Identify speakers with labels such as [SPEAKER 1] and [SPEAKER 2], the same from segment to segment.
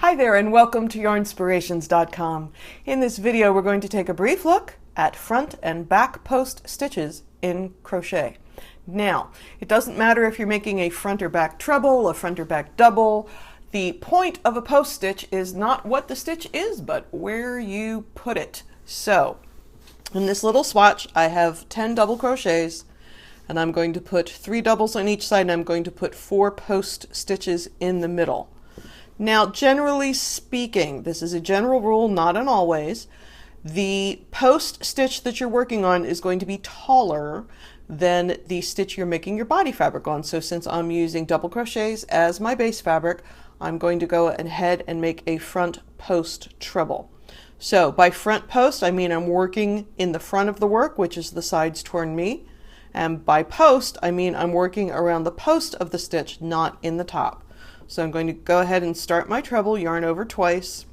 [SPEAKER 1] Hi there and welcome to Yarnspirations.com. In this video we're going to take a brief look at front and back post stitches in crochet. Now, it doesn't matter if you're making a front or back treble, a front or back double. The point of a post stitch is not what the stitch is, but where you put it. So, in this little swatch I have 10 double crochets, and I'm going to put 3 doubles on each side, and I'm going to put 4 post stitches in the middle. Now, generally speaking, this is a general rule, not an always, the post stitch that you're working on is going to be taller than the stitch you're making your body fabric on. So since I'm using double crochets as my base fabric, I'm going to go ahead and make a front post treble. So by front post, I mean I'm working in the front of the work, which is the sides toward me. And by post, I mean I'm working around the post of the stitch, not in the top. So I'm going to go ahead and start my treble, yarn over twice,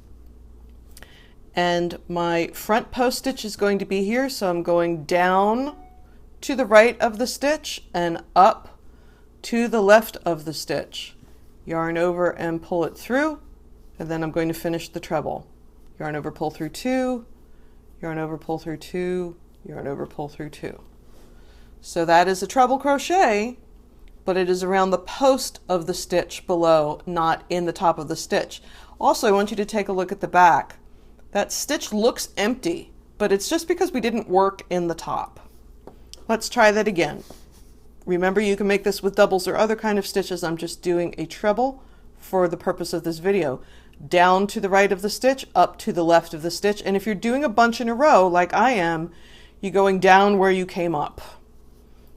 [SPEAKER 1] and my front post stitch is going to be here, so I'm going down to the right of the stitch and up to the left of the stitch. Yarn over and pull it through, and then I'm going to finish the treble. Yarn over, pull through 2, yarn over, pull through 2, yarn over, pull through 2. So that is a treble crochet, but it is around the post of the stitch below, not in the top of the stitch. Also, I want you to take a look at the back. That stitch looks empty, but it's just because we didn't work in the top. Let's try that again. Remember, you can make this with doubles or other kind of stitches. I'm just doing a treble for the purpose of this video. Down to the right of the stitch, up to the left of the stitch. And if you're doing a bunch in a row, like I am, you're going down where you came up,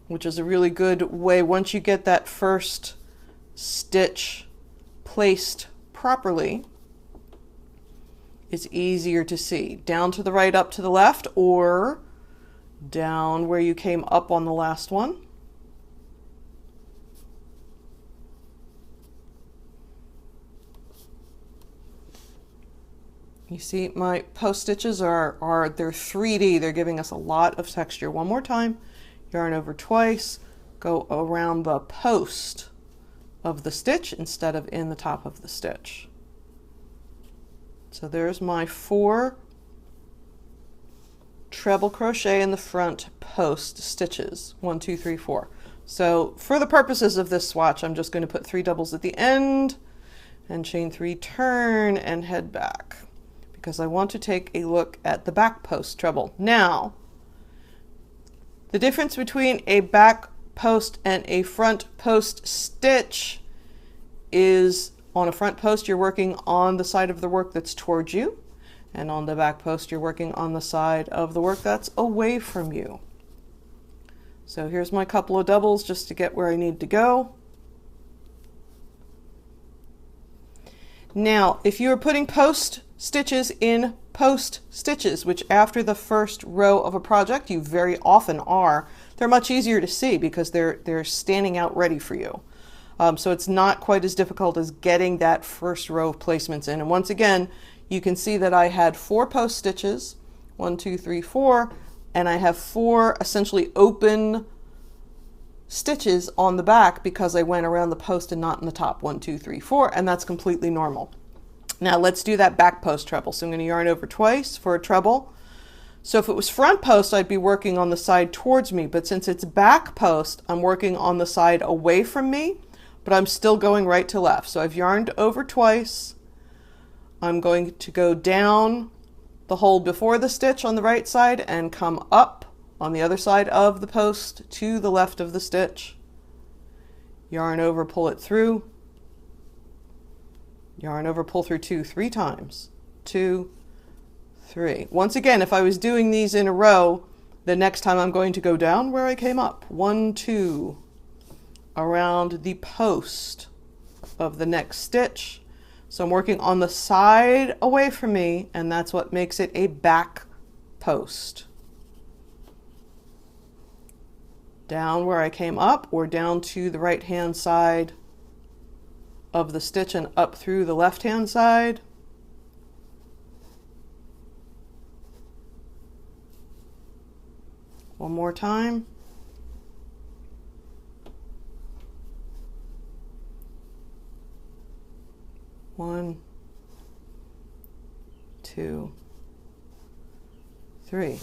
[SPEAKER 1] which is a really good way. Once you get that first stitch placed properly, it's easier to see. Down to the right, up to the left, or down where you came up on the last one. You see my post stitches they're 3D. They're giving us a lot of texture. One more time. Yarn over twice, go around the post of the stitch instead of in the top of the stitch. So there's my 4 treble crochet in the front post stitches. 1, 2, 3, 4. So for the purposes of this swatch, I'm just going to put 3 doubles at the end and chain 3, turn and head back, because I want to take a look at the back post treble. Now, the difference between a back post and a front post stitch is on a front post you're working on the side of the work that's towards you, and on the back post you're working on the side of the work that's away from you. So here's my couple of doubles just to get where I need to go. Now, if you are putting post stitches in post stitches, which after the first row of a project you very often are, they're much easier to see because they're standing out ready for you. So it's not quite as difficult as getting that first row of placements in. And once again, you can see that I had 4 post stitches, 1, 2, 3, 4, and I have 4 essentially open stitches on the back because I went around the post and not in the top. 1, 2, 3, 4, and that's completely normal. Now let's do that back post treble. So I'm going to yarn over twice for a treble. So if it was front post, I'd be working on the side towards me, but since it's back post, I'm working on the side away from me, but I'm still going right to left. So I've yarned over twice. I'm going to go down the hole before the stitch on the right side and come up on the other side of the post to the left of the stitch. Yarn over, pull it through. Yarn over, pull through 2, 3 times. 2, 3. Once again, if I was doing these in a row, the next time I'm going to go down where I came up. 1, 2, around the post of the next stitch. So I'm working on the side away from me, and that's what makes it a back post. Down where I came up, or down to the right hand side of the stitch and up through the left hand side. One more time. One, 2, 3.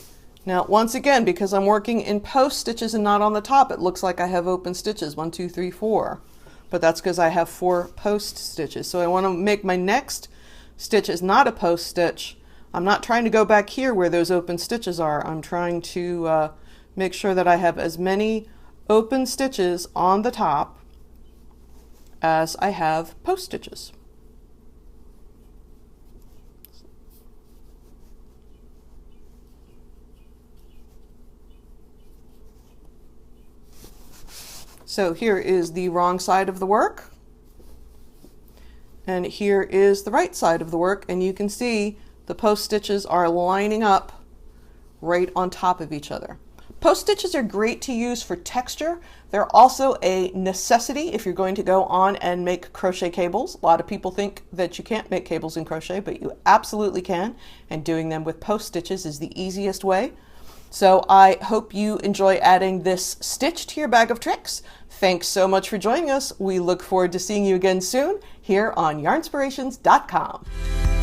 [SPEAKER 1] Now, once again, because I'm working in post stitches and not on the top, it looks like I have open stitches, 1, 2, 3, 4. But that's because I have 4 post stitches. So I want to make my next stitch is not a post stitch. I'm not trying to go back here where those open stitches are. I'm trying to make sure that I have as many open stitches on the top as I have post stitches. So here is the wrong side of the work, and here is the right side of the work, and you can see the post stitches are lining up right on top of each other. Post stitches are great to use for texture. They're also a necessity if you're going to go on and make crochet cables. A lot of people think that you can't make cables in crochet, but you absolutely can, and doing them with post stitches is the easiest way. So I hope you enjoy adding this stitch to your bag of tricks. Thanks so much for joining us. We look forward to seeing you again soon here on Yarnspirations.com.